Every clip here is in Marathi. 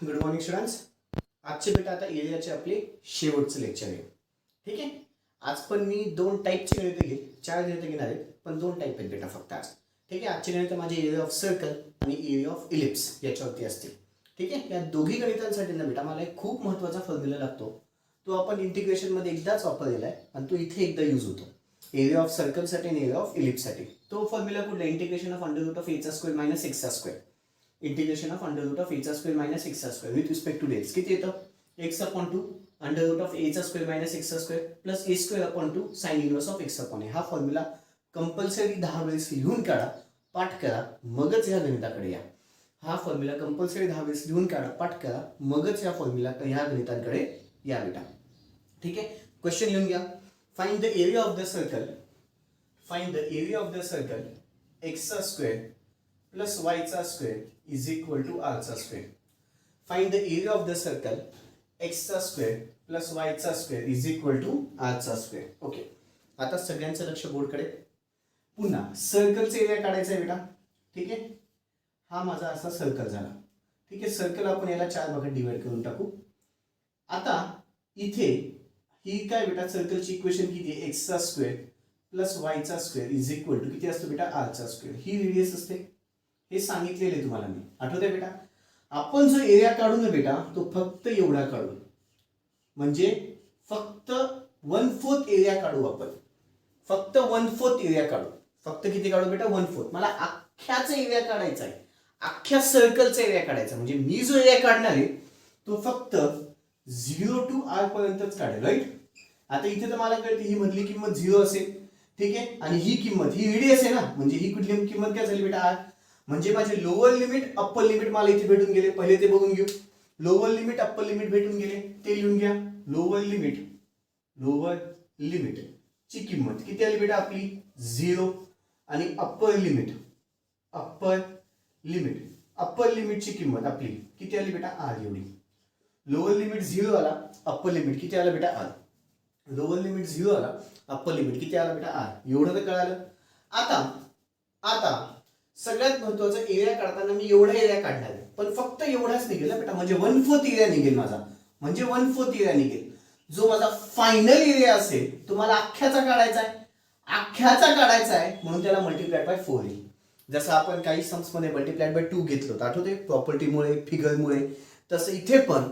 Good morning students. आजचे बेटा आता एरियाचे आपले शेवटचे लेक्चर आहे. ठीक आहे. आज पण मी दोन टाईपचे गणित घेईल, चार गणित घेणार आहेत पण दोन टाईप आहेत बेटा फक्त आज. ठीक आहे. आजचे गणित माझे एरिया ऑफ सर्कल आणि एरिया ऑफ इलिप्स याच्यावरती असतील. ठीक आहे. या दोघी गणितांसाठी ना बेटा मला एक खूप महत्त्वाचा फॉर्म्युला लागतो. तो आपण इंटिग्रेशनमध्ये एकदाच वापरलेला आहे आणि तो इथे एकदा यूज होतो एरिया ऑफ सर्कलसाठी आणि एरिया ऑफ इलिप्ससाठी. तो फॉर्म्युला कुठला? Integration of under root of एचा स्क्वेअर मायनस एक्सचा square. Integration of under root of एचा स्क्वेअर मायनस एक्सचा स्क्वेअर विथ रिस्पेक्ट टू डेल्स किती येतं? X upon two under root of एचा स्क्वेअर मायनस एक्सचा square plus a square upon two sine inverse of x upon a. हा फॉर्म्युला कंपल्सरी 10 वेळेस लिहून काढा, पाठ करा, मगच या गणिताकडे या. हा फॉर्म्युला कंपल्सरी 10 वेळेस लिहून काढा, पाठ करा, मगच या फॉर्म्युला ह्या गणितांकडे या बेटा. ठीक आहे. क्वेश्चन लिहून घ्या. Find the area of the circle. Find the area of the circle एक्सचा स्क्वेअर प्लस वायचा स्क्वेअर इज इक्वल टू आरचा square. Find the area of the circle एक्सचा स्क्वेअर प्लस वायचा स्क्वेअर इज इक्वल टू आरचा स्क्वेअर. ओके. आता सगळ्यांचं लक्ष बोर्डकडे. पुन्हा सर्कलचा एरिया काढायचा आहे बेटा. ठीक आहे. हा माझा असा सर्कल झाला. ठीक आहे. सर्कल आपण याला 4 भागात डिवाइड करून टाकू. आता इथे ही काय बेटा? सर्कलची इक्वेशन किती आहे? एक्सचा स्क्वेअर प्लस वायचा स्क्वेअर इज इक्वल टू किती असतो बेटा? आरचा स्क्वेअर. ही रेडियस असते, हे सांगितलेले तुम्हाला मी. आठवतंय बेटा? आपण जो एरिया काढू ना बेटा तो फक्त एवढा काढू, म्हणजे फक्त 1/4 एरिया काढू आपण. फक्त 1/4 एरिया काढू. फक्त किती काढू बेटा? 1/4. मला अख्ख्याचा एरिया काढायचा आहे, अख्ख्या सर्कलचा एरिया काढायचा. म्हणजे मी जो एरिया काढणार आहे तो फक्त 0 to r पर्यंतच काढेल. राईट. आता इथे तर मला कळते ही मधली किंमत 0 असेल. ठीक आहे. आणि ही किंमत ही रेडियस आहे ना, म्हणजे ही कुठली किंमत काय झाली बेटा? r. म्हणजे माझे लोअर लिमिट अप्पर लिमिट मला इथे भेटून गेले. पहिले ते बघून घेऊ. लोअर लिमिट अप्पर लिमिट भेटून गेले, ते लिहून घ्या. लोअर लिमिट ची किंमत किती आली बेटा आपली? 0. आणि अप्पर लिमिटची किंमत आपली किती आली बेटा? r एवढी. लोअर लिमिट 0 आला, अप्पर लिमिट किती आला बेटा? r. लोअर लिमिट 0 आला, अप्पर लिमिट किती आला बेटा? r. एवढं तर कळालं. आता सगळ्यात महत्वाचं, एरिया काढताना मी एवढा एरिया काढणार आहे पण फक्त एवढाच निघेल बेटा. म्हणजे 1/4 एरिया निघेल माझा. म्हणजे 1/4 एरिया निघेल. जो माझा फायनल एरिया असेल तो मला अख्ख्याचा काढायचा आहे. म्हणून त्याला मल्टिप्लाइड बाय 4 येईल. जसं आपण काही सम्स मध्ये मल्टिप्लाइड बाय 2 घेतलं होतं, आठवते? प्रॉपर्टीमुळे, फिगरमुळे. तसं इथे पण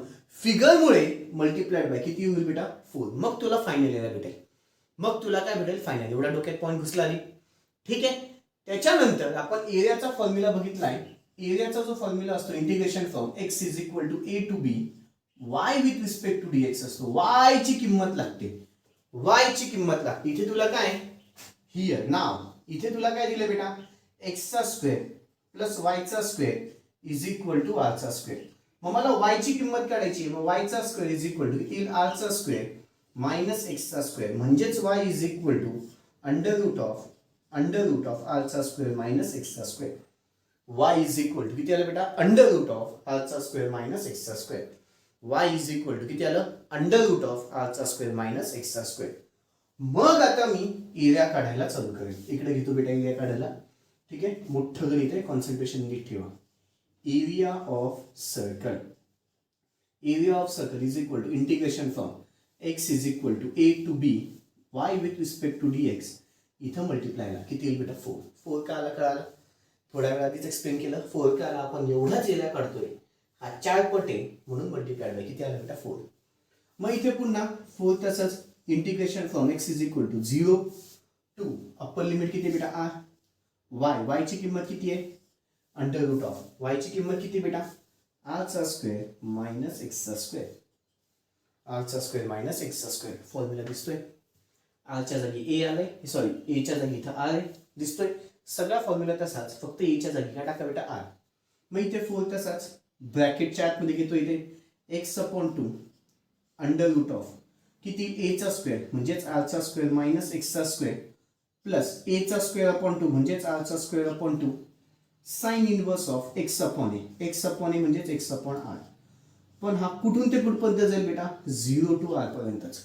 फिगरमुळे मल्टिप्लाइड बाय किती होईल बेटा? 4. मग तुला फायनल एरिया भेटेल. फायनल. एवढा डोक्यात पॉईंट घुसला नाही. ठीक आहे. त्याच्यानंतर आपण एरियाचा फॉर्म्युला बघितलाय. एरियाचा जो फॉर्म्युला असतो integration from x is equal to a to b y with respect to dx असतो. वाय ची किंमत लागते. इथे तुला काय? हियर नाव इथे तुला काय दिलं बेटा? एक्सचा स्क्वेअर प्लस वायचा स्क्वेअर इज इक्वल टू आरचा स्क्वेअर. मग मला वाय ची किंमत काढायची. मग वायचा स्क्वेअर इज इक्वल टू किती? आरचा स्क्वेअर मायनस एक्सचा स्क्वेअर. म्हणजेच y is equal to under root of आरचा स्क्वेअर मायनस एक्सचा square. Y is equal to किती आलं बेटा? अंडर रूट ऑफ आरचा स्क्वेअर मायनस एक्सचा square. Y is equal to किती आलं? अंडर रूट ऑफ आरचा स्क्वेअर मायनस एक्सचा स्क्वेअर. मग आता मी एरिया काढायला चालू करेन. इकडे घेतो बेटा एरिया काढायला. ठीक आहे. मोठं गणित आहे, कॉन्सन्ट्रेशन नीट ठेवा. Area of circle is equal to integration from x is equal to a to b y with respect to d x. इथं मल्टिप्लायला किती येईल बेटा? 4 का आला? कळालं. थोड्या वेळा आधीच एक्सप्लेन केलं. 4 का आला? आपण एवढाच एरिया काढतोय, हा 4 पट आहे म्हणून मल्टिप्लाइड बाय किती आला बेटा? 4. मग इथे पुन्हा 4 तसंच. Integration from x is equal to 0 to upper limit किती बेटा? r. वाय ची किंमत किती आहे? अंडर रूट ऑफ वाय ची किंमत किती बेटा? आरचा स्क्वेअर मायनस एक्सचा स्क्वेअर. फॉर्म्युला दिसतोय. आरच्या जागी ए आलंय, सॉरी एच्या जागी इथं आर आहे दिसतोय. सगळा फॉर्म्युला तसाच, फक्त एच्या जागी काय टाका बेटा? आर. मग इथे 4 तसाच. ब्रॅकेटच्या आतमध्ये घेतो इथे x upon 2 under root of किती? एचा स्क्वेअर म्हणजेच आरचा स्क्वेअर मायनस एक्सचा स्क्वेअर प्लस एचा स्क्वेअर अपॉन 2 म्हणजेच आरचा square upon 2 sine inverse of x upon a. X upon a म्हणजेच एक्स अपॉन आर. पण हा कुठून ते कुठपर्यंत जाईल बेटा? 0 to r पर्यंतच.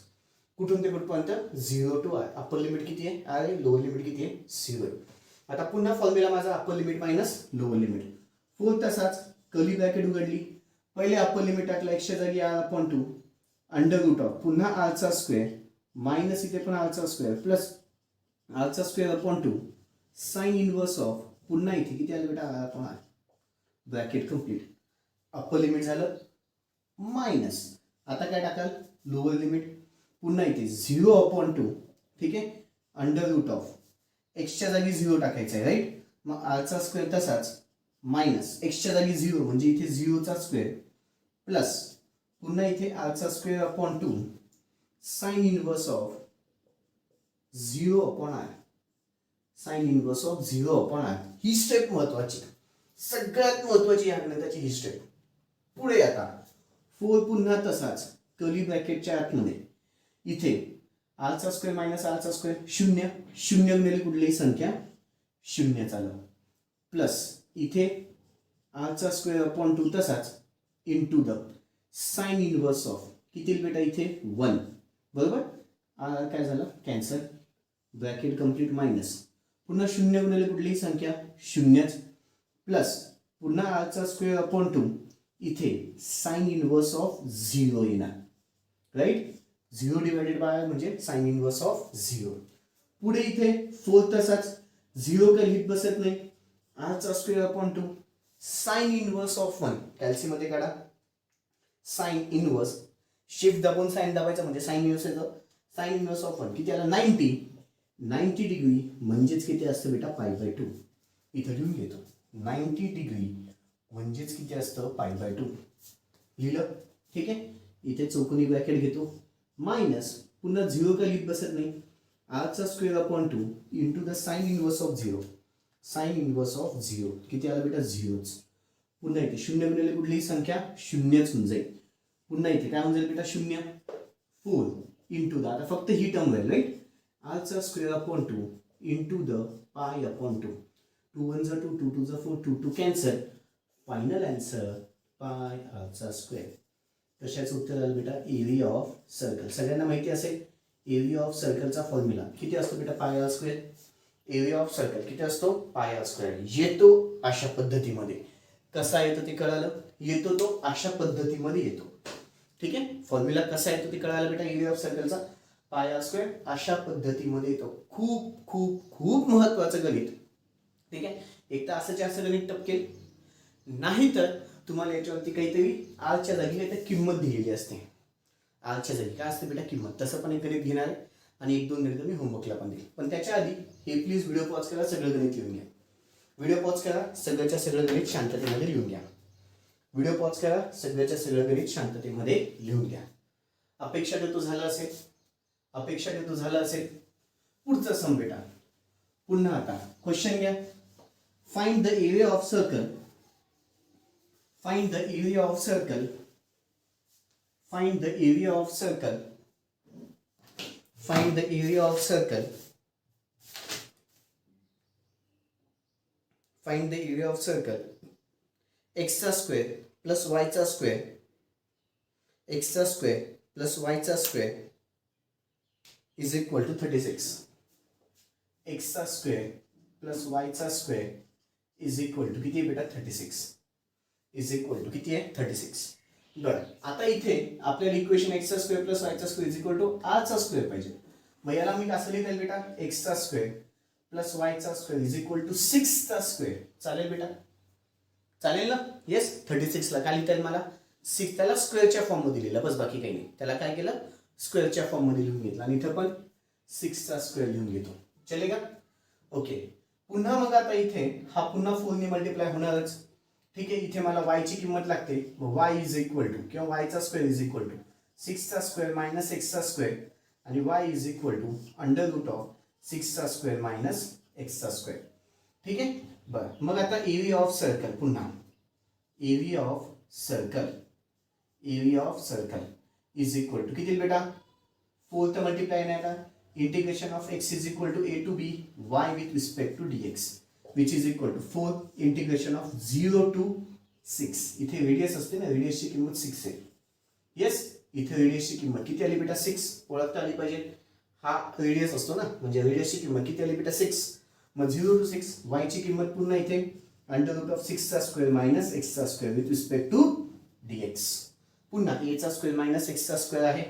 कुठून ते कुठपर्यंत? 0 to r. अप्पर लिमिट किती आहे? r आहे. लोअर लिमिट किती आहे? 0 आहे. आता पुन्हा फॉर्म्युला माझा upper limit minus lower limit. 4 तसाच. कर्ली ब्रॅकेट उघडली. पहिले अप्पर लिमिट टाकलं एक्सच्या जागी r upon two under root of पुन्हा आरचा स्क्वेअर मायनस इथे पण आरचा स्क्वेअर प्लस आरचा square upon two sine inverse of पुन्हा इथे किती आलं बेटा r upon r bracket complete upper limit झालं मायनस आता काय टाकाल लोअर लिमिट पुन्हा इथे 0 अपॉन टू ठीक आहे अंडर रूट ऑफ एक्सच्या जागी 0 टाकायचं आहे राईट मग आरचा स्क्वेअर तसाच मायनस एक्सच्या जागी 0 म्हणजे इथे 0चा स्क्वेअर प्लस पुन्हा इथे आरचा square upon two sine inverse of 0 upon r sine inverse of 0 upon r ही स्टेप महत्वाची सगळ्यात महत्वाची या गणिताची ही स्टेप पुढे आता 4 पुन्हा तसाच कर्ली ब्रॅकेटच्या आतमध्ये इथे आरचा स्क्वेअर मायनस आरचा स्क्वेअर शून्य शून्य गुणिले कुठलीही संख्या शून्य चालू प्लस इथे आरचा स्क्वेअर अपॉन टू तसाच into the sine inverse of किती बेटा इथे 1 बरोबर आर काय झालं कॅन्सल ब्रॅकेट कंप्लीट मायनस पुन्हा शून्य गुणिले कुठलीही संख्या शून्यच प्लस पुन्हा आरचा स्क्वेअर अपॉन टू इथे साइन इनवर्स ऑफ 0 येणार राईट 0 डिवायडेड बाय म्हणजे साइन इनवर्स ऑफ 0 पुढे इथे 4 तसाच 0 काही लिहित बसत नाही आरचा square upon two sine inverse of 1 calci मध्ये काढा साइन इनवर्स शिफ्ट दाबून साइन दाबायचं म्हणजे साइन इनवर्स येतं साइन इनवर्स ऑफ 1 किती आला 90 डिग्री म्हणजेच किती असतं बेटा पाय बाय 2 इथं लिहून घेतो 90 डिग्री म्हणजेच किती असतं पाय बाय 2 लिहिलं ठीक आहे इथे चौकोनी ब्रॅकेट घेतो मायनस पुन्हा 0 का लिहित बसत नाही आरचा square upon two into the sine inverse of 0 sine inverse of 0 किती आला बेटा 0च पुन्हा इथे शून्य गुणिले कुठलीही संख्या शून्यच होऊन जाईल पुन्हा इथे काय होऊन जाईल बेटा 0 4 इंटू द आता फक्त ही टर्म राहील राईट आरचा square upon two into the pi upon two 2 1 2 2 2 4 2 2 cancel final answer pi आरचा स्क्वेअर कशाचं उत्तर आलं बेटा एरिया ऑफ सर्कल सगळ्यांना माहिती असेल एरिया ऑफ सर्कलचा फॉर्म्युला किती असतो बेटा pi r square area of circle किती असतो पाय आर स्क्वेअर येतो अशा पद्धतीमध्ये कसा येतो ते कळालं येतो तो अशा पद्धतीमध्ये येतो ठीक आहे फॉर्म्युला कसा येतो ते कळालं बेटा एरिया ऑफ सर्कलचा पाय आर स्क्वेअर अशा पद्धतीमध्ये येतो खूप खूप खूप महत्वाचं गणित ठीक आहे एक तर असं गणित टपकेल नाही तर तुम्हाला याच्यावरती काहीतरी आरच्या जागी काही किंमत दिलेली असते आरच्या जागी काय असते बेटा किंमत तसं पण एक गणित घेणार आहे आणि 1-2 गणित मी होमवर्कला पण देईल पण त्याच्या आधी हे प्लीज व्हिडिओ पॉज करा सगळं गणित लिहून घ्या व्हिडिओ पॉज करा सगळ्याच्या सगळं गणित शांततेमध्ये लिहून घ्या व्हिडिओ पॉज करा सगळ्याच्या सगळं गणित शांततेमध्ये लिहून घ्या अपेक्षा देतो झालं असेल पुढचा सम बेटा पुन्हा आता क्वेश्चन घ्या find the area of circle find the area of circle find the area of circle find the area of circle find the area of circle x चा square plus y चा square x चा square plus y चा square is equal to 36 x चा square plus y चा square is equal to किती बेटा 36 इज इक्वल टू किती आहे 36 बरं आता इथे आपल्याला इक्वेशन x चा स्क्वेअर प्लस y चा square is equal to r चा स्क्वेअर पाहिजे मग याला मी कसं लिहिता येईल बेटा x चा स्क्वेअर प्लस y चा स्क्वेअर इज इक्वल टू 6 चा स्क्वेअर चालेल बेटा चालेल ना येस 36 ला काय लिहिता येईल मला 6 त्याला स्क्वेअरच्या फॉर्म मध्ये लिहिलं बस बाकी काही नाही त्याला काय केलं स्क्वेअरच्या फॉर्म मध्ये लिहून घेतलं आणि इथं पण 6 चा स्क्वेअर लिहून घेतो चलेगा ओके पुन्हा मग आता इथे हा पुन्हा 4 ने मल्टिप्लाय होणारच ठीक आहे इथे मला y ची किंमत लागते मग y इज इक्वल टू किंवा y चा स्क्वेअर इज इक्वल टू 6 चा स्क्वेअर मायनस x चा स्क्वेअर आणि y is equal to under root of 6 चा स्क्वेअर मायनस x चा स्क्वेअर ठीक आहे बरं मग आता एरिया ऑफ सर्कल पुन्हा area of circle is equal to किती बेटा 4 तर मल्टिप्लाय नाही का integration of x is equal to a to b y with respect to dx which is equal to 4 integration of 0 to 6 इथे रेडियस असते ना रेडियसची किंमत 6 आहे येस इथे रेडियसची किंमत किती आली बेटा 6 ओळखता आली पाहिजे हा रेडियस असतो ना म्हणजे रेडियसची किंमत किती आली बेटा 6 मग 0 to 6 y ची किंमत पुन्हा इथे अंडर रूट ऑफ 6 चा स्क्वेअर मायनस x चा square with respect to dx. पुन्हा a चा स्क्वेअर मायनस x चा स्क्वेअर आहे.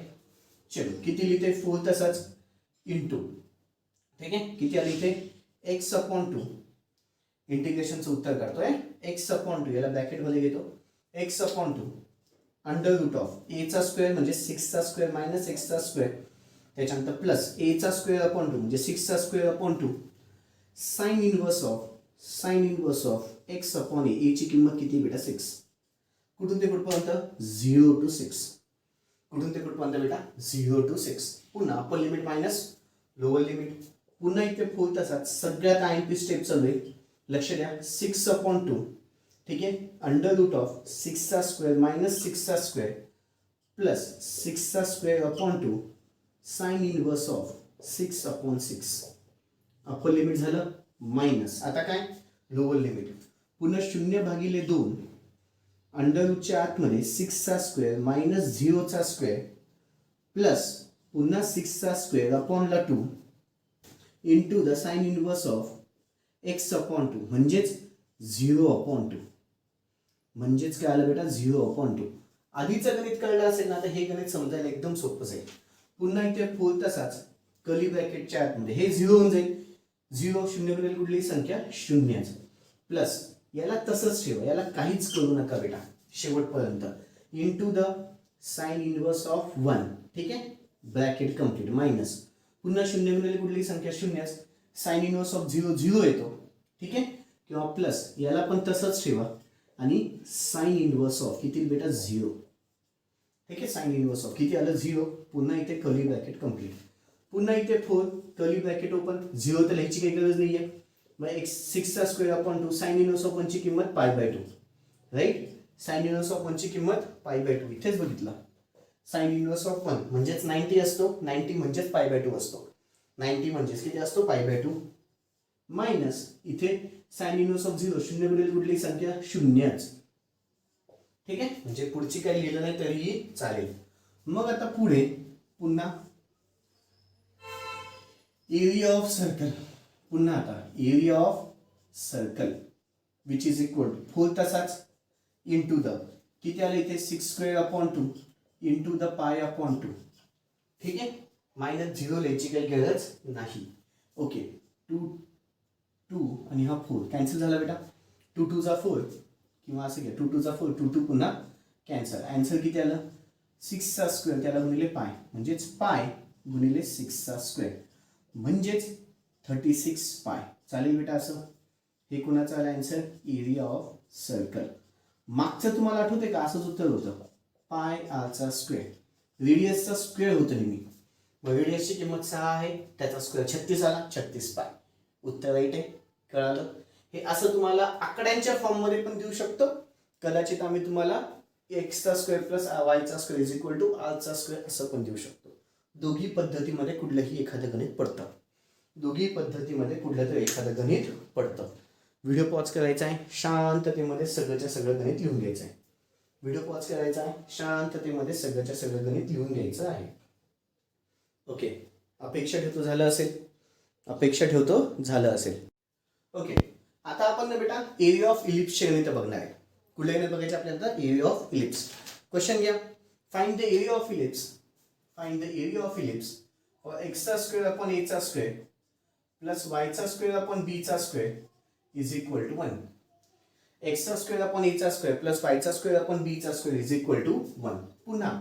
चलो किती लिहिते 4 तसंच इंटू, ठीक आहे, किती आले इथे x अपॉन 2. इंटिग्रेशनचं उत्तर करतोय x अपॉन 2, याला ब्रॅकेटमध्ये घेतो x upon 2 under root of a चा स्क्वेअर म्हणजे 6 चा स्क्वेअर मायनस x चा स्क्वेअर, त्याच्यानंतर प्लस a चा स्क्वेअर अपॉन 2 म्हणजे 6 चा square upon 2 sine inverse of x upon a ची किंमत किती बेटा 6. कुठून ते कुठपर्यंत 0 to 6. कुठून ते कुठपर्यंत बेटा 0 to 6. पुन्हा upper limit minus lower limit. पुन्हा इथे 4 तसाच सगळ्यात IMP स्टेप चालू आहे. लक्ष द्या 6 अपॉन 2, ठीक आहे, अंडर रूट ऑफ 6 चा स्क्वेअर मायनस 6 चा स्क्वेअर प्लस 6 चा square upon 2 sine inverse of 6 upon 6. Upper limit झालं मायनस, आता काय लोअर लिमिट. पुन्हा 0 भागिले 2 अंडर रूटच्या आतमध्ये 6 चा स्क्वेअर मायनस 0 चा स्क्वेअर प्लस पुन्हा 6 चा स्क्वेअर अपॉन ला 2 into the sine inverse of x upon 2 म्हणजेच 0 अपॉन 2. म्हणजेच काय आलं बेटा 0 अपॉन 2. आधीचं गणित कळलं असेल ना तर हे गणित समजायला एकदम सोपं जाईल. पुन्हा इथे 4 तसाच कर्ली ब्रॅकेटच्या आतमध्ये हे 0 होऊन जाईल. 0 शून्य बनेल कुठली संख्या शून्यच प्लस याला तसंच ठेवा, याला काहीच करू नका बेटा शेवटपर्यंत. Into the sine inverse of 1, ठीक आहे, ब्रॅकेट कंप्लीट मायनस पुन्हा शून्य बनेल कुठली संख्या शून्यच, साइन इनवर्स ऑफ 0 0 येतो, ठीक आहे, किंवा प्लस याला पण तसंच ठेवा आणि साइन इनवर्स ऑफ किती बेटा 0, ठीक आहे, साइन इनवर्स ऑफ किती आलं 0. पुन्हा इथे कर्ली ब्रॅकेट कंप्लीट. पुन्हा इथे 4 कर्ली ब्रॅकेट ओपन. 0 तर लिहायची काही गरज नाहीये. मग x 6 चा square upon 2 sine inverse of 1 ची किंमत π/2, राईट. साइन इनवर्स ऑफ 1 ची किंमत π/2 इथेच बघितलं. साइन इनवर्स ऑफ 1 म्हणजेच 90 असतो, 90 म्हणजेच π/2 असतो. 90 म्हणजेच किती असतो π/2 मायनस इथे साइन इनवर्स ऑफ 0 शून्य बनेल कुठली संख्या शून्यच, ठीक आहे, म्हणजे पुढची काही लिहिलं नाही तरीही चालेल. मग आता पुढे पुन्हा एरिया ऑफ सर्कल. पुन्हा आता area of circle which is equal to 4 तसाच इंटू द किती आलं इथे 6 square upon 2 into the pi upon 2, ठीक आहे, मायनस 0 लिहायची काही गरज नाही. ओके, 2 आणि हा 4 कॅन्सल झाला बेटा. 2 2 जा 4 किंवा असं घ्या 2 2 जा 4, 2 2 पुन्हा कॅन्सल. आन्सर किती आलं 6 चा स्क्वेअर त्याला गुणिले पाय म्हणजेच पाय गुणिले 6 चा स्क्वेअर म्हणजेच 36 पाय. चालेल बेटा असं. हे कुणाचं आलं आन्सर एरिया ऑफ सर्कल. मागचं तुम्हाला आठवते का असंच उत्तर होतं पाय आर चा स्क्वेअर. रेडियसचा स्क्वेअर होतं नेहमी. मग रेडियसची किंमत 6 आहे त्याचा स्क्वेअर 36 आला 36 पाय. उत्तर राईट आहे. कळालं. हे असं तुम्हाला आकड्यांच्या फॉर्म मध्ये पण देऊ शकतो. कदाचित आम्ही तुम्हाला x चा स्क्वेअर प्लस y चा square is equal to r चा स्क्वेअर असं पण देऊ शकतो. दोघी पद्धतीमध्ये कुठलंही एखादं गणित पडतं. दोघी पद्धतीमध्ये कुठलं तरी एखादं गणित पडतं. व्हिडिओ पॉज करायचा आहे, शांततेमध्ये सगळंच्या सगळं गणित लिहून घ्यायचं आहे. व्हिडिओ पॉज करायचा आहे, शांततेमध्ये सगळंच्या सगळं गणित लिहून घ्यायचं आहे. ओके, अपेक्षा ठेवतो झालं असेल. अपेक्षा ठेवतो झालं असेल. ओके, आता आपण ना बेटा एरिया ऑफ इलिप्सचे गणित बघणार आहे. कुठले गणित बघायचे आपल्याला एरिया ऑफ इलिप्स. क्वेश्चन घ्या. Find the area of ellipse. Find the area of ellipse for x चा स्क्वेअर अपॉन a चा स्क्वेअर प्लस y चा स्क्वेअर अपॉन b चा square is equal to 1. x चा स्क्वेअर अपॉन a चा स्क्वेअर प्लस y चा स्क्वेअर अपॉन b चा स्क्वेअर इज इक्वल टू 1. पुन्हा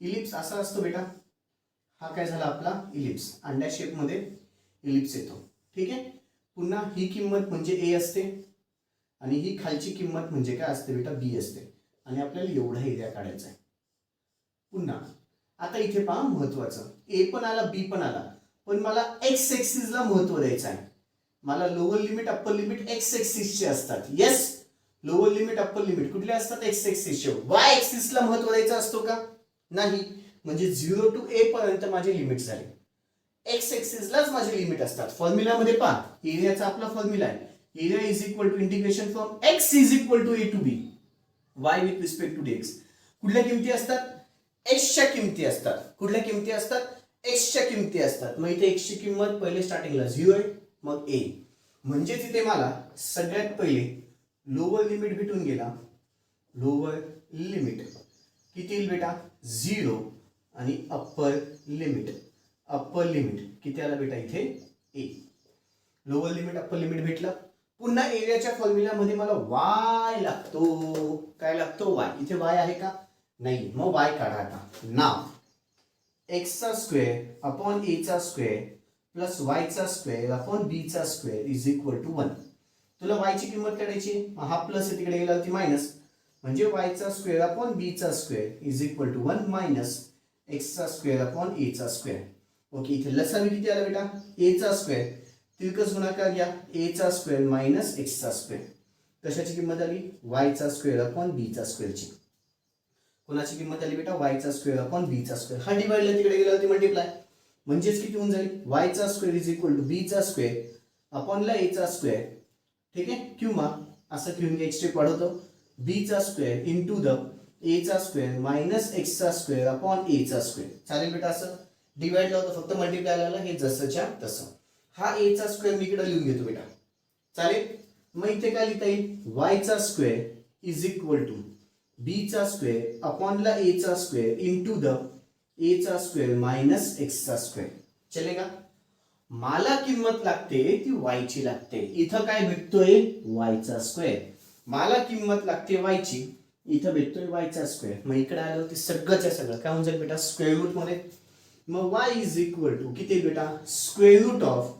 इलिप्स असा असतो बेटा. हा काय झाला आपला इलिप्स. अंड्या शेप मध्ये इलिप्स येतो. ठीक आहे. पुन्हा ही किंमत म्हणजे a असते आणि ही खालची किंमत म्हणजे काय असते बेटा b असते. आणि आपल्याला एवढा एरिया काढायचा आहे. पुन्हा आता इथे पहा महत्वाचं a पण आला b पण आला पण मला x एक्सिसला महत्व द्यायचं आहे. मला lower limit upper limit x एक्सिसचे असतात. Yes, lower limit upper limit कुठले असतात x एक्सिसचे. y एक्सिसला महत्व द्यायचं असतो का नाही. म्हणजे 0 to a पर्यंत माझी लिमिट झाली. x एक्सिसलाच माझे लिमिट असतात. फॉर्म्युला मध्ये पहा एरियाचा आपला फॉर्म्युला आहे area is equal to integration from x is equal to a to b y with respect to dx. कुठल्या किमती असतात x च्या किमती असतात. कुठल्या किमती असतात x च्या किमती असतात. मग इथे x ची किंमत पहिले स्टार्टिंगला 0 आहे मग a म्हणजे तिथे मला सगळ्यात पहिले लोअर लिमिट भेटून गेला. लोअर लिमिट किती येईल बेटा 0 आणि अप्पर लिमिट किती आला बेटा इथे ए. लोअर लिमिट अप्पर लिमिट भेटलं. पुन्हा एरियाच्या फॉर्म्युल्यामध्ये मला वाय लागतो. काय लागतो वाय. इथे वाय आहे का नाही. मग वाय काढा आता. नाव एक्सचा स्क्वेअर अपॉन एचा स्क्वेअर प्लस वायचा स्क्वेअर अपॉन बीचा स्क्वेअर इज इक्वल टू 1. तुला वायची किंमत काढायची. हा प्लस तिकडे गेला ती मायनस म्हणजे वायचा स्क्वेअर अपॉन बीचा square is equal to 1 minus एक्सचा स्क्वेअर अपॉन एचा स्क्वेअर. ओके इथे लसावी किती आला बेटा एचा स्क्वेअर. तिरकस गुणाकार घ्या एचा स्क्वेअर मायनस एक्सचा स्क्वेअर. कशाची किंमत आली वायचा स्क्वेअर अपॉन बीचा स्क्वेअरची. कोणाची किंमत आली बेटा वायचा स्क्वेअर अपॉन बीचा स्क्वेअर. हा डिवाइडला तिकडे गेला होती मल्टिप्लाय म्हणजेच किती होऊन जाईल वायचा स्क्वेअर इज इक्वल टू बीचा स्क्वेअर अपॉनला एचा स्क्वेअर. ठीक आहे किंवा असं घेऊन एक स्टेप वाढवतो बीचा स्क्वेअर इंटू द एचा स्क्वेअर मायनस एक्सचा स्क्वेअर अपॉन एचा स्क्वेअर. चालेल बेटा असं डिवाइडला होतं फक्त मल्टिप्लाय आला हे जसंच्या तसं. हा एचा स्क्वेअर मी इकडे लिहून घेतो बेटा. चालेल मग इथे काय लिहिता येईल वायचा स्क्वेअर इज इक्वल टू बीचा स्क्वेअर अपॉनला एचा स्क्वेअर इंटू द एचा स्क्वेअर मायनस एक्सचा स्क्वेअर. चलेगा. मला किंमत लागते ती वायची लागते. इथं काय भेटतोय वायचा स्क्वेअर. मला किंमत लागते वायची इथं भेटतोय वायचा स्क्वेअर. मग इकडे आलं ते सगळंच्या सगळं काय होऊन जाईल बेटा स्क्वेअर रूट मध्ये. मग वाय इज इक्वल टू किती बेटा स्क्वेअर रूट ऑफ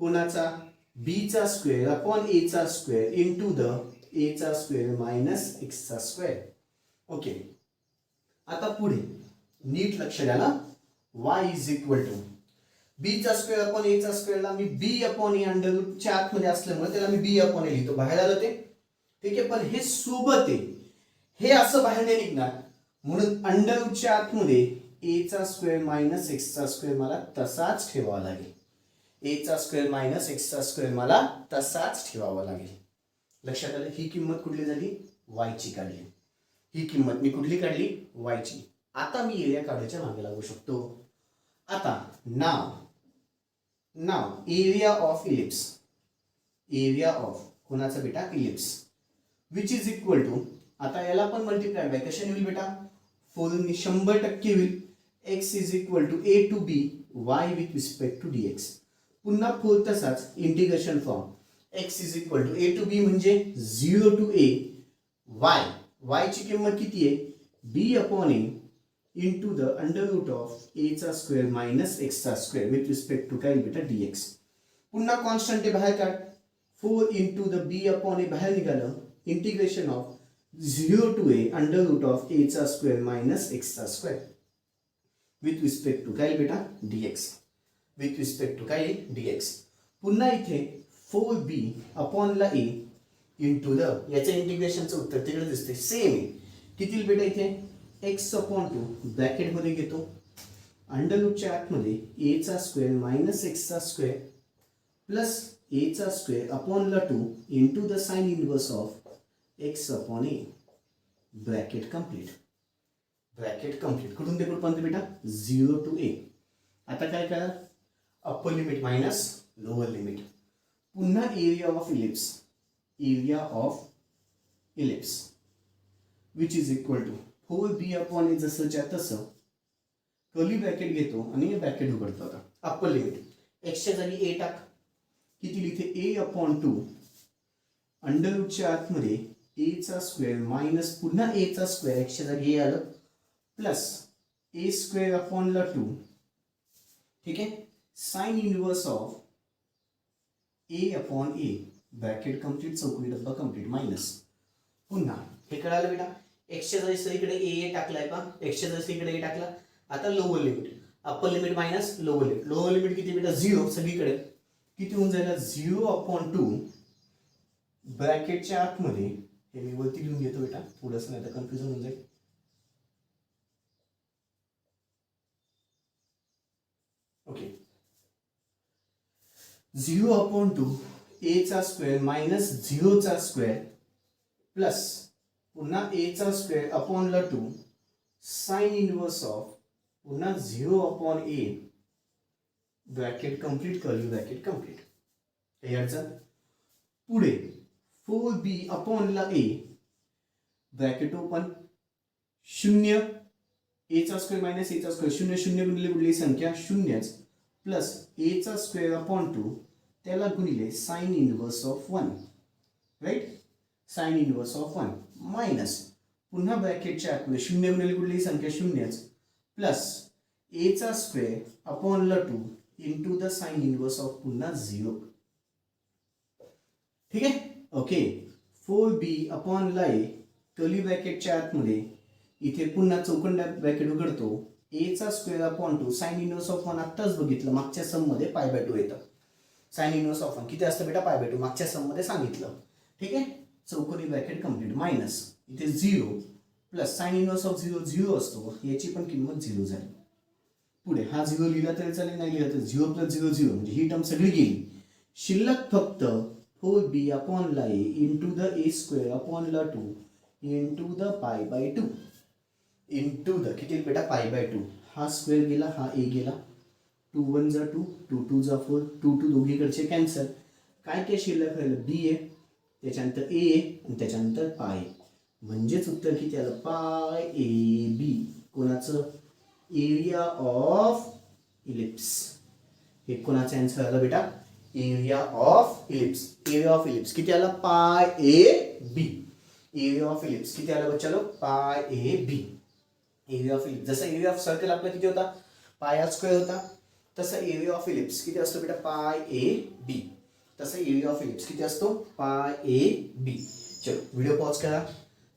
कोणाचा बीचा स्क्वेअर अपॉन एचा स्क्वेअर इंटू द एचा स्क्वेअर मायनस एक्सचा स्क्वेअर. ओके आता पुढे नीट लक्ष द्या ना. वाय इज इक्वल टू बीचा स्क्वेअर अपॉन एचा स्क्वेअरला मी बी अपॉन ए अंडर रूटच्या आतमध्ये असल्यामुळे त्याला मी बी अपॉन ए लिहितो. बाहेर आलं ते ठीक आहे. पण हे सोबत आहे हे असं बाहेर नाही निघणार म्हणून अंडर रूटच्या आतमध्ये एचा स्क्वेअर मायनस एक्सचा स्क्वेअर मला तसाच ठेवावा लागेल. एचा स्क्वेअर मायनस एक्सचा स्क्वेअर मला तसाच ठेवावा लागेल. लक्षात आलं. ही किंमत कुठली झाली वायची काढली. ही किंमत मी कुठली काढली वायची. आता मी एरिया काढायच्या मागे लागू शकतो. आता नाव area of ellipse. Area of कोणाचा बेटा ellipse which is equal to आता याला पण मल्टिप्लाय बाय कशाने होईल बेटा 4 100% होईल. X is equal to a to b y with respect to dx. पुन्हा 4 तसाच integration form x is equal to a to b म्हणजे 0 टू ए वाय ची किंमत किती आहे b upon a into the under root of एचा स्क्वेअर मायनस एक्सचा स्क्वेअर विथ रिस्पेक्ट टू काय बेटा डीएक्स. पुन्हा कॉन्स्टंट आहे बाहेर काढ 4 into the b upon a बाहेर निघालं integration of 0 to a under root of एचा स्क्वेअर मायनस एक्सचा स्क्वेअर विथ रिस्पेक्ट टू काय बेटा डीएक्स. विथ रिस्पेक्ट टू काय डीएक्स. पुन्हा इथे 4b अपॉनला ए इंटू द याच्या इंटिग्रेशनचं उत्तर तिकडे दिसते सेम आहे. किती बेटा इथे एक्स अपॉन 2 ब्रॅकेटमध्ये घेतो अंडर रूटच्या आतमध्ये एचा स्क्वेअर मायनस एक्सचा स्क्वेअर प्लस एचा स्क्वेअर अपॉनला 2 into the sine inverse of x upon a. Bracket complete. कुठून ते कुठपर्यंत बेटा 0 टू ए. आता काय करा upper limit minus lower limit. पुन्हा area of ellipse which is equal to 4b upon a जसंच्या तसं कर्ली ब्रॅकेट घेतो आणि ब्रॅकेट उघडतो. आता अप्पर लिमिट एक्सच्या जागी ए टाक किती लिहिते ए अपॉन 2 अंडर रूटच्या आतमध्ये एचा स्क्वेअर मायनस पुन्हा एचा स्क्वेअर एक्सच्या जागी ए आलं प्लस ए स्क्वेअर अपॉनला 2 ठीक आहे sine inverse of a upon a bracket complete चौकडी डब्बा कंप्लीट मायनस. पुन्हा हे कळालं बेटा एक्सच्या जागी सगळीकडे ए टाकलाय का एक्सच्या जागी सगळीकडे ए टाकला. आता lower limit upper limit minus lower limit किती बेटा 0 सगळीकडे किती होऊन जाईल 0 अपॉन 2 ब्रॅकेटच्या आतमध्ये हे मी वरती लिहून घेतो बेटा थोडंसं नाही तर कन्फ्युजन होऊन जाईल. ओके 0 अपॉन 2 ए चा स्क्वेअर मायनस 0 चा स्क्वेअर प्लस पुन्हा ए चा स्क्वेअर अपॉन ला 2 साइन इनवर्स ऑफ पुन्हा 0 upon a bracket complete curly bracket complete. काही अडचण. पुढे 4b अपॉन ला ए ब्रॅकेट ओपन शून्य एचा स्क्वेअर मायनस एचा स्क्वेअर, शून्य शून्य गुणिले कुठली संख्या शून्यच, प्लस एचा स्क्वेअर अपॉन 2 त्याला गुणिले sine inverse of 1, right, sine inverse of 1 minus पुन्हा ब्रॅकेटच्या आतमध्ये शून्य गुणिले कुठली संख्या शून्यच, प्लस एचा square upon 2 into the sine inverse of पुन्हा 0. ठीक आहे, ओके. 4b अपॉन लाई कर्ली ब्रॅकेटच्या आतमध्ये इथे पुन्हा चौकंड ब्रॅकेट उघडतो, एचा square upon 2 sine inverse of 1 आत्ताच बघितलं मागच्या सम मध्ये पाय बाय 2 येतं. साइन इनवर्स ऑफ 1 किती असतं बेटा, पाय बाय 2 मागच्या सम मध्ये सांगितलं. ठीक आहे, चौकोनी ब्रॅकेट कंप्लीट मायनस इथे 0 प्लस साइन इनवर्स ऑफ 0 0 असतो, याची पण किंमत 0 झाली. पुढे हा 0 लिहिला तरी चालेल, नाही लिहिला तर 0 प्लस 0 0 म्हणजे ही टर्म सगळी गेली. शिल्लक फक्त 4b upon Lai into the A square upon 2 into the pi by 2 into the किती बेटा पाय बाय 2, हा स्क्वेअर गेला हा ए गेला, 2 1 जा 2 2 2 जा 4 2 2 दोघीकडचे कॅन्सल, काय काय शिल्लक राहिलं बी आहे, त्याच्यानंतर ए आहे आणि त्याच्यानंतर पाय, म्हणजेच उत्तर किती आलं पाय ए बी. कोणाचं, एरिया ऑफ इलिप्स. हे कोणाचा आन्सर आला बेटा, area of ellipse. Area of ellipse किती आला pi a b. Area of ellipse किती आला बच्चा लोग, pi a b. Area of ellipse, जसं एरिया ऑफ सर्कल आपला किती होता पाय आर स्क्वेअर होता, तसं एरिया ऑफ इलिप्स किती असतो बेटा पाय ए बी. तसं एरिया ऑफ इलिप्स किती असतो पाय ए बी. चलो व्हिडिओ पॉज करा,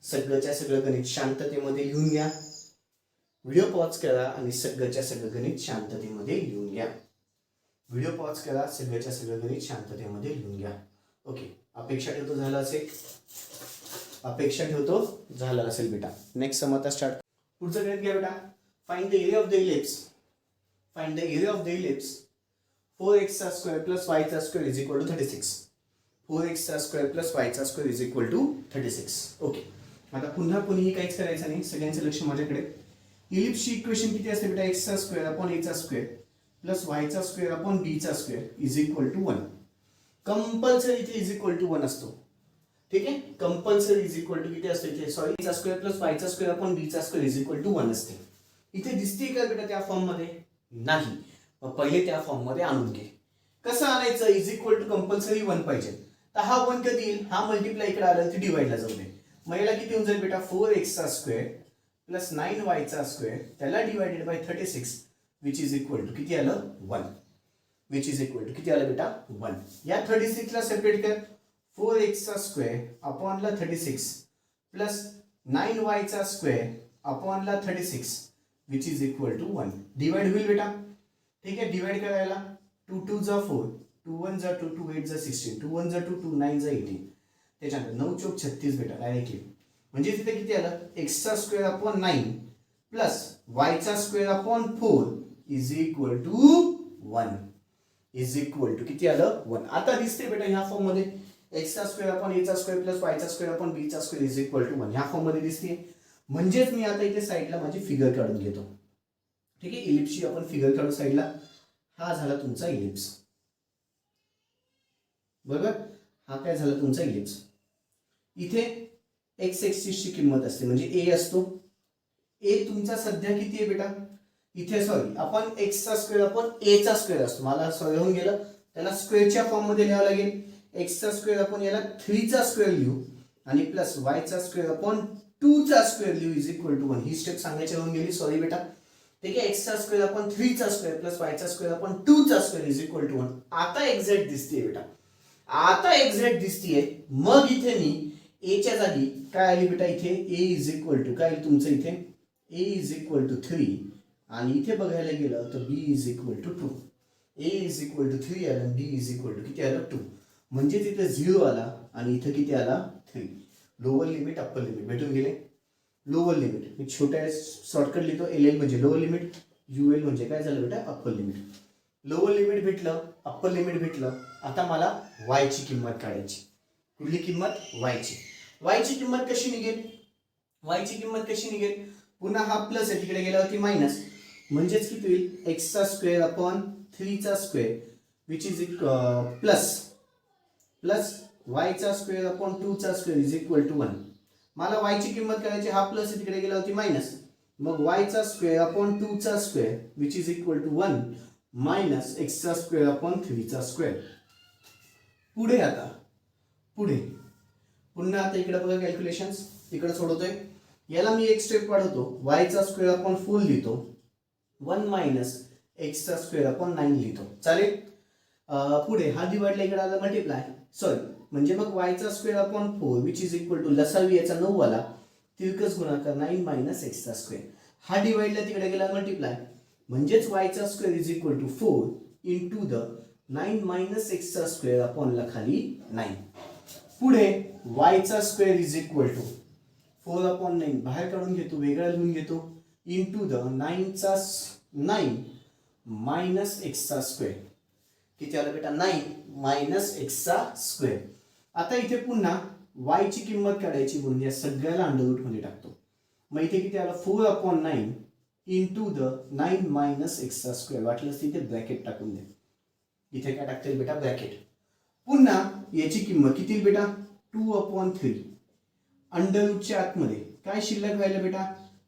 सगळंच्या सगळं गणित शांततेमध्ये लिहून घ्या. व्हिडिओ पॉज करा आणि सगळंच्या सगळं गणित शांततेमध्ये लिहून घ्या. व्हिडिओ पॉज करा, सगळ्याच्या सगळं गणित शांततेमध्ये लिहून घ्या. ओके, अपेक्षा ठेवतो झालं असेल, अपेक्षा ठेवतो झालं असेल बेटा. नेक्स्ट सम आता स्टार्ट. पुढचं गणित घ्या बेटा. Find the area of the ellipse. Find the area of the ellipse 4x square plus y square is equal to 36. 4x square plus y square is equal to 36. Okay, आता पुन्हा कोणीही काहीच करायचं नाही, सगळ्यांचं लक्ष माझ्याकडे. इलिप्सची इक्वेशन किती असते बेटा, x square upon a square plus y square upon b square is equal to 1. Compulsory इथे इज इक्वल टू 1 असतो. ठीक आहे, कंपल्सरी इज इक्वल टू किती असतो इथे, sorry a square plus y square upon b square is equal to 1 असते. इथे दिसते का बेटा त्या फॉर्म मध्ये, नाही. मग पहिले त्या फॉर्म मध्ये आणून घे. कसं आणायचं, इज इक्वल टू कंपल्सरी 1 पाहिजे, तर हा 1 कधी येईल, हा मल्टिप्लाय इकडे आला तर डिवाइडला जाऊ दे. मग याला किती होऊन जाईल बेटा 4x square plus 9y square त्याला divided by 36 which is equal to किती आलं 1. विच इज इक्वल टू किती आलं बेटा 1. या 36 ला सेपरेट कर, 4x स्क्वेअर अपॉन ला 36 प्लस 9y स्क्वेअर अपॉन ला 36 which is equal to 1. Divide होईल बेटा. ठीक आहे, डिवाइड करायला 2 2 जा 4 2 1 जा 2 2 8 जा 16 2 1 जा 2 2 9 जा 18 त्याच्यानंतर 9 चौक 36 बेटा डायरेक्टली. म्हणजे तिथे किती आलं x स्क्वेअर अपॉन 9 प्लस y square upon 4 is equal to 1. Is equal to किती आलं 1. आता दिसते बेटा ह्या फॉर्म मध्ये x square upon a square plus y square upon b square is equal to 1 ह्या फॉर्म मध्ये दिसते. म्हणजेच मी आता इथे साईडला माझी फिगर काढून घेतो. ठीक आहे, इलिप्सची आपण फिगर काढू साईडला. हा झाला तुमचा इलिप्स, बरोबर. हा काय झाला तुमचा इलिप्स. इथे x एक्सिस ची किंमत असते म्हणजे a असतो. a तुमचा सध्या किती आहे बेटा, इथे सॉरी आपण x चा स्क्वेअर अपॉन a चा स्क्वेअर असतो. मला सॉरी होऊन गेलं, त्याला स्क्वेअरच्या फॉर्म मध्ये लिहावं लागेल. x चा स्क्वेअर अपॉन याला 3 चा स्क्वेअर लिहू आणि प्लस y चा स्क्वेअर अपॉन 2 चा स्क्वेअर लिहू इज इक्वल टू 1. ही स्टेप सांगायची होऊन गेली, सॉरी बेटा. ठीक आहे, x चा स्क्वेअर अपॉन 3 चा स्क्वेअर प्लस y चा स्क्वेअर अपॉन 2 चा स्क्वेअर इज इक्वल टू 1. आता एक्झॅक्ट दिसतेय बेटा, आता एक्झॅक्ट दिसतीये. मग इथे मी a च्या जागी काय आली बेटा, इथे a इज इक्वल टू काय तुमचं इथे a इज इक्वल टू 3 आणि इथे बघायला गेलं तर b is equal to 2. a is equal to 3 आलं आणि b इज इक्वल टू किती आलं 2. म्हणजे तिथे 0 आला आणि इथे किती आला 3. लोअर लिमिट अप्पर लिमिट भेटून गेले. लोअर लिमिट मी छोट्या शॉर्टकट लिहितो, एल म्हणजे लोअर लिमिट, यूएल म्हणजे काय झालं बेटा अप्पर लिमिट. लोअर लिमिट भेटलं, अप्पर लिमिट भेटलं. आता मला y ची किंमत काढायची. कुठली किंमत, y ची. y ची किंमत कशी निघेल, y ची किंमत कशी निघेल, पुन्हा हा प्लस आहे तिकडे गेल्यावरती मायनस, म्हणजेच किती होईल x चा स्क्वेअर अपॉन 3 चा square which is plus plus y चा स्क्वेअर अपॉन 2 चा स्क्वेअर इज इक्वल टू 1 मला y ची किंमत करायची, हा प्लस तिकडे गेला होती मायनस, मग y चा स्क्वेअर अपॉन 2 चा square which is equal to 1 minus x चा स्क्वेअर अपॉन 3 चा स्क्वेअर. पुढे आता पुढे पुन्हा आता इकडे बघा कॅल्क्युलेशन्स, इकडे सोडवतोय. याला मी एक स्टेप वाढवतो, y चा स्क्वेअर अपॉन 4 लिहितो, 1 मायनस x चा स्क्वेअर अपॉन 9 लिहितो. चालेल. पुढे हा डिवाइडला इकडे आला मल्टिप्लाय, सॉरी म्हणजे मग y चा square upon 4 which is equal to लसावी याचा 9 वाला तिरकस गुणाकार 9 मायनस x चा स्क्वेअर. हा डिवाइडला तिकडे गेला मल्टिप्लाय, म्हणजेच y चा square is equal to 4 into the 9 minus x चा स्क्वेअर अपॉन ला खाली 9. पुढे y चा square is equal to 4 upon 9 बाहेर काढून घेतो, वेगळा लिहून घेतो, इंटू द 9 चा 9 मायनस x चा स्क्वेअर. किती आलं बेटा? 9 मायनस x चा स्क्वेअर. आता इथे पुन्हा y ची किंमत काढायची म्हणून या सगळ्याला अंडर रूट मध्ये टाकतो. मग इथे किती आलं? 4 upon 9 into the 9 minus x चा स्क्वेअर. वाटलंच तिथे ब्रॅकेट टाकून दे. इथे काय टाकता येईल बेटा? ब्रॅकेट. पुन्हा याची किंमत किती बेटा? 2 अपॉन 3 अंडर रूटच्या आतमध्ये काय शिल्लक राहिलं बेटा?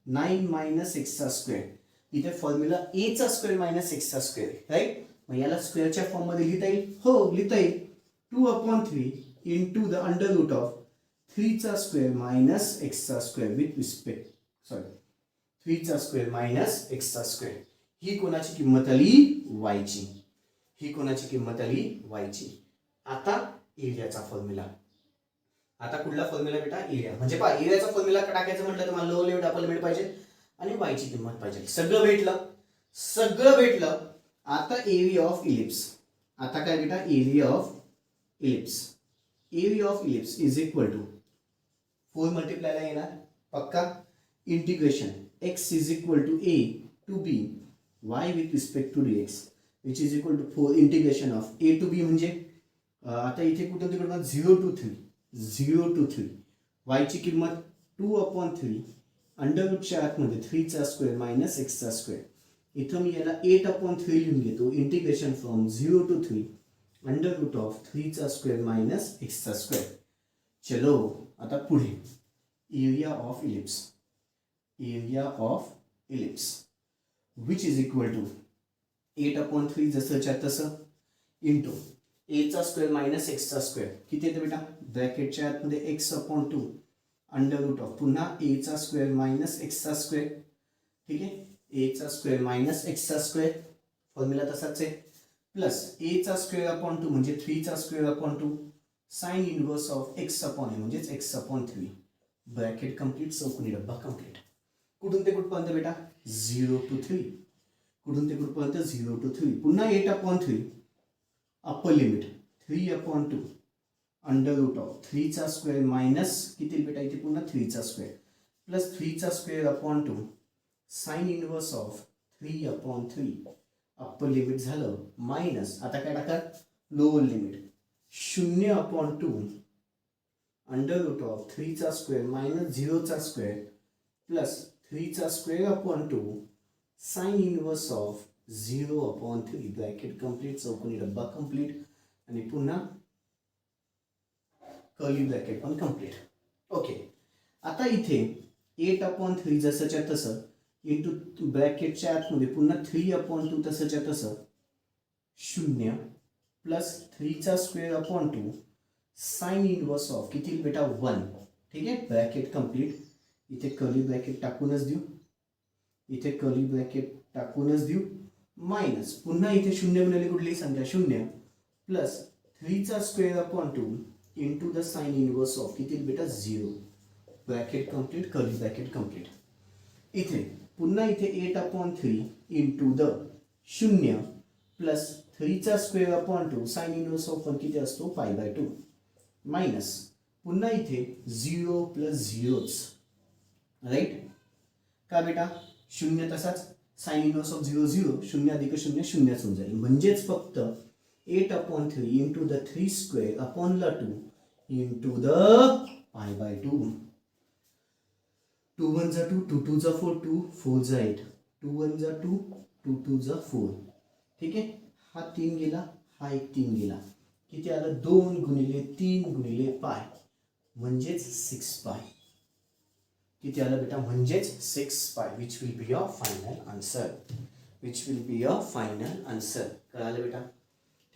9 मायनस x चा स्क्वेअर. इथे फॉर्म्युला a चा स्क्वेअर मायनस x चा स्क्वेअर, राईट? मग याला स्क्वेअरच्या फॉर्म मध्ये लिहिता येईल? हो लिहिता येईल. 2 upon 3 into the under root of 3 चा स्क्वेअर मायनस x चा स्क्वेअर विथ रिस्पेक्ट, सॉरी 3 चा स्क्वेअर मायनस x चा स्क्वेअर. ही कोणाची किंमत आली? y ची. ही कोणाची किंमत आली? y ची. आता एरियाचा फॉर्म्युला. आता कुठला फॉर्म्युला बेटा? एरिया. म्हणजे पहा, एरियाचा फॉर्म्युला टाकायचं म्हटलं तर मला लो लिमिट अपर लिमिट पाहिजे आणि y ची किंमत पाहिजे. सगळं भेटलं, सगळं भेटलं. आता एरिया ऑफ इलिप्स. आता काय बेटा? Area of ellipse. Area of ellipse is equal to 4 मल्टिप्लायला येणार पक्का, integration x is equal to a to b y with respect to dx which is equal to 4 integration of a to b. म्हणजे आता इथे कुठं तिकडं 0 टू 3, 0 टू 3 y ची किंमत 2 अपॉन 3 अंडर रूटच्या आतमध्ये 3 चा स्क्वेअर मायनस x चा स्क्वेअर. इथं मी याला 8 अपॉन 3 लिहून घेतो, integration from 0 to 3 under root of 3 चा स्क्वेअर मायनस x चा स्क्वेअर. चलो आता पुढे area of ellipse. Area of ellipse which is equal to 8 upon 3 जसंच्या तसं इंटू a चा स्क्वेअर मायनस x चा स्क्वेअर. किती येतं बेटा? ब्रॅकेटच्या आतमध्ये x upon 2 under root of पुन्हा a चा स्क्वेअर मायनस x चा स्क्वेअर. ठीक आहे, a चा स्क्वेअर मायनस x चा स्क्वेअर, फॉर्म्युला तसाच आहे, प्लस a चा स्क्वेअर अपॉन 2 म्हणजे 3 चा square upon 2 sine inverse of x upon a म्हणजेच x अपॉन 3. ब्रॅकेट कंप्लीट, चौकोनी डब्बा कंप्लीट. कुठून ते कुठपर्यंत बेटा? 0 टू 3. कुठून ते कुठपर्यंत? 0 टू 3. पुन्हा 8 upon 3 upper limit 3 upon 2 under root of 3 चा स्क्वेअर मायनस किती बेटा? इथे पुन्हा 3 चा स्क्वेअर प्लस 3 चा square upon 2 sine inverse of 3 upon 3 upper limit झालं मायनस. आता काय टाका? Lower limit 0 upon 2 under root of 3 चा स्क्वेअर मायनस 0 चा स्क्वेअर प्लस 3 चा square upon 2 sine inverse of 0 upon 3. Bracket complete, चौकोनी डब्बा कंप्लीट आणि पुन्हा कर्ली ब्रॅकेट पण कंप्लीट. ओके, आता इथे 8 अपॉन 3 जसंच्या तसं इंटू ब्रॅकेटच्या आतमध्ये पुन्हा 3 अपॉन 2 तसंच्या तसं 0 प्लस 3 चा square upon 2 sine inverse of किती बेटा? 1. ठीक आहे, ब्रॅकेट कंप्लीट. इथे कर्ली ब्रॅकेट टाकूनच देऊ, इथे कर्ली ब्रॅकेट टाकूनच देऊ, मायनस पुन्हा इथे 0 मिळाली कुठली संख्या? 0 प्लस 3 चा square upon 2 into the sine inverse of किती बेटा? 0. Bracket complete, curly bracket complete. इथे पुन्हा इथे 8 अपॉन 3 इंटू द 0 प्लस 3 चा square upon 2 sine inverse of 1 किती असतो? पाय बाय 2 मायनस पुन्हा इथे 0 प्लस 0च, राईट का बेटा? 0 तसाच, साइन इनवर्स ऑफ 0 0, 0 अधिक 0 0च होऊन जाईल. म्हणजेच फक्त 8 upon 3 into the 3 square upon ला 2 इंटू द पाय बाय 2. 2 1 जा 2, 2 2 जा 4, 2 4 जा 8, 2 1 जा 2, 2 2 जा 4. ठीक आहे, हा 3 गेला, हा एक 3 गेला. किती आलं? 2 गुणिले 3 गुणिले पाय म्हणजेच 6 पाय. किती आलं बेटा म्हणजेच 6 पाय which will be your final answer. Which will be your final answer. कळालं बेटा.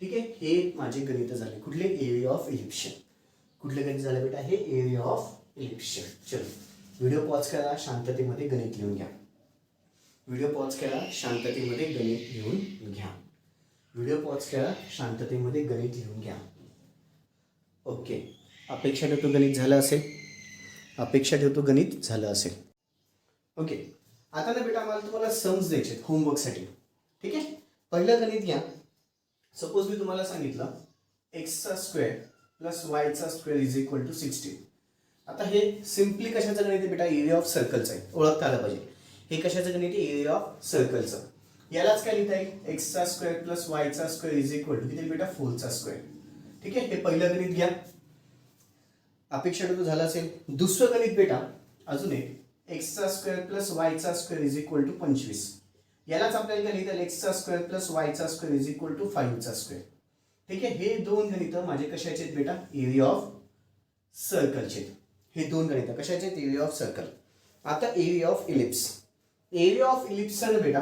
ठीक आहे. हे माझे गणित झाले कुठले एरिया ऑफ इलिप्शन. कुठले गणित झाले बेटा हे एरिया ऑफ इलिप्शन. चलो व्हिडिओ पॉज करा शांततेमध्ये गणित लिहून घ्या. व्हिडिओ पॉज करा शांततेमध्ये गणित लिहून घ्या. व्हिडिओ पॉज करा शांततेमध्ये गणित लिहून घ्या. ओके. अपेक्षा ठेवतो गणित झालं असेल. अपेक्षा ठेवतो गणित झालं असेल. ओके. आता ना बेटा मला तुम्हाला सम्स द्यायचे आहेत होमवर्कसाठी. ठीक आहे. पहिलं गणित घ्या. सपोज मी तुम्हाला सांगितलं एक्सचा स्क्वेअर प्लस वायचा स्क्वेअर इज इक्वल टू 16. आता हे सिम्पली कशाचं गणित आहे बेटा एरिया ऑफ सर्कलचं आहे. ओळखता आलं पाहिजे. हे कशाचं गणित आहे एरिया ऑफ सर्कलचं. यालाच काय लिहिता येईल एक्सचा स्क्वेअर प्लस वायचा स्क्वेअर इज इक्वल टू किती बेटा 4चा स्क्वेअर. ठीक आहे. हे पहिलं गणित घ्या. अपेक्षा ठेवतो झालं असेल. दुसरं गणित बेटा अजून एक एक्सचा स्क्वेअर प्लस वायचा स्क्वेअर इज इक्वल टू 25. यालाच आपल्याला काय लिहिता येईल एक्सचा स्क्वेअर प्लस वायचा स्क्वेअर इज इक्वल टू 5चा स्क्वेअर. ठीक आहे. हे दोन गणित माझे कशाचे आहेत बेटा एरिया ऑफ सर्कलचे. हे दोन गणित कशाचे आहेत एरिया ऑफ सर्कल. आता area of ellipse. Area of इलिप्सचं बेटा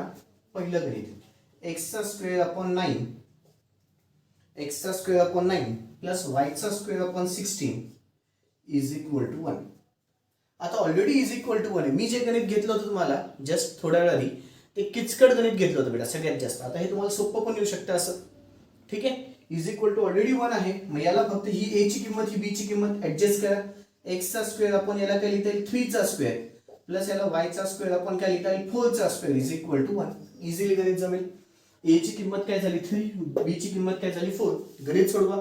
पहिलं गणित एक्सचा स्क्वेअर अपॉन 9 एक्सचा स्क्वेअर अपॉन 9 प्लस वायचा square upon 16 is equal to 1. आता ऑलरेडी इज इक्वल टू 1 आहे. मी जे गणित घेतलं होतं तुम्हाला जस्ट थोड्या वेळ आधी ते किचकट गणित घेतलं होतं बेटा सगळ्यात जास्त. आता हे तुम्हाला सोपं पण येऊ शकतं असं. ठीक आहे. इज इक्वल टू ऑलरेडी 1 आहे. मग याला फक्त ही ए ची किंमत ही बी ची किंमत ऍडजस्ट करा. एक्सचा स्क्वेअर आपण याला काय लिहिता येईल 3चा स्क्वेअर प्लस याला वायचा स्क्वेअर आपण काय लिहिता येईल 4चा square is equal to 1. Easily गणित जमेल. ए ची किंमत काय झाली 3 बी ची किंमत काय झाली 4. गणित सोडवा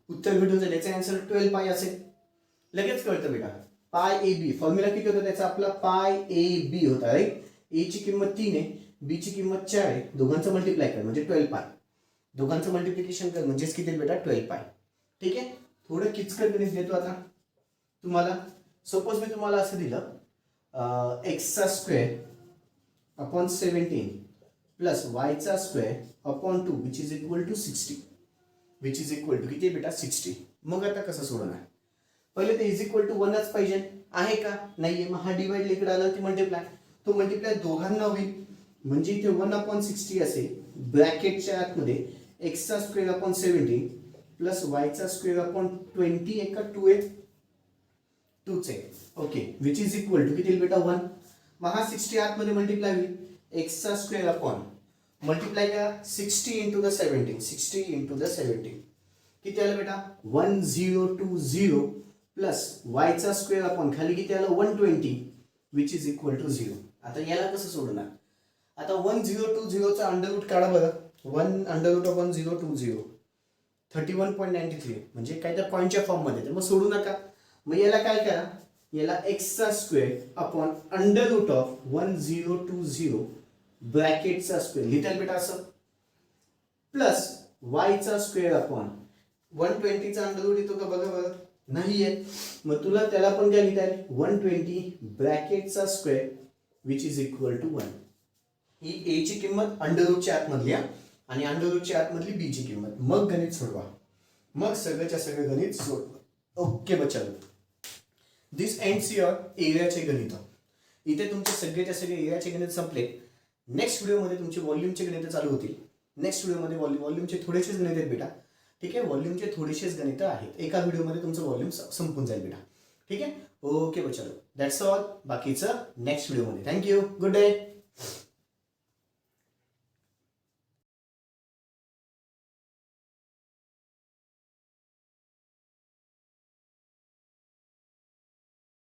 उत्तर भेटून जाईल. याचा आन्सर 12 पाय असेल. लगेच कळतं बेटा. पाय ए बी फॉर्म्युला किती होता त्याचा आपला पाय ए बी होता राईट. ए ची किंमत 3 आहे बी ची किंमत 4 आहे. दोघांचं मल्टिप्लाय कर म्हणजे 12 पाय. दोघांचं मल्टिप्लिकेशन कर म्हणजेच किती बेटा 12 पाय. ठीक आहे. थोडं किचकट गणित देतो आता तुम्हाला. सपोज मी तुम्हाला असं दिलं एक्सचा स्क्वेअर अपॉन 17 प्लस वायचा square upon 2 which is equal to 60 which is equal to किती बेटा 60. मग आता कसं सोडवणार. पहिले ते इज इक्वल टू 1च पाहिजे आहे का नाहीये. मग हा डिवाइड इकडे आला की मल्टिप्लाय. तो मल्टिप्लाय दोघांना होईल म्हणजे इथे 1/60 असेल. ब्रॅकेटच्या आतमध्ये एक्सचा स्क्वेअर अपॉन 17 प्लस वायचा स्क्वेअर अपॉन 20 आहे का 2 आहे 2च आहे. Okay. Which is equal to किती बेटा 1. मग हा 60 आतमध्ये मल्टिप्लाय होईल एक्सचा स्क्वेअर अपॉन मल्टिप्लाय का 60 इंटू द 17 60 इंटू द 17 किती आलं बेटा 1020 प्लस वायचा स्क्वेअर अपॉन खाली किती आलं 120 विच इज इक्वल टू 0. आता याला कसं सोडणार. आता 1020चा अंडर रूट काढा बघा. 1 अंडर रूट ऑफ 1020 31.93 म्हणजे काय त्या पॉईंटच्या फॉर्म मध्ये. तर मग सोडू नका. मग याला काय करा याला एक्सचा square upon under root of 1020 ब्रॅकेटचा स्क्वेअर लिहिता बेटा असं प्लस वायचा स्क्वेअर अपॉन 120चा अंडर रूट येतो का बघा बघा नाही आहे. मग तुला त्याला पण काय लिहिता येईल 120 ब्रॅकेटचा square which is equal to 1. ही ए ची किंमत अंडर रूटच्या आतमधली आणि अंडर रूटच्या आतमधली बी ची किंमत. मग गणित सोडवा. मग सगळ्याच्या सगळं गणित सोडवा. ओके बच्चा. दिस एंड्स युअर एरियाचे गणित. इथे तुमचे सगळेच्या सगळे एरियाचे गणित संपले. नेक्स्ट व्हिडिओमध्ये तुमचे व्हॉल्यूमचे गणित चालू होतील. नेक्स्ट व्हिडिओमध्ये व्हॉल्यूमचे थोडेसेच गणित आहेत बेटा. ठीक आहे. व्हॉल्यूमचे थोडेसेच गणित आहेत. एका व्हिडिओमध्ये तुमचं व्हॉल्यूम संपून जाईल बेटा. ठीक आहे. ओके बच्चा. That's all. बाकीचं नेक्स्ट व्हिडिओमध्ये. थँक्यू. Good day.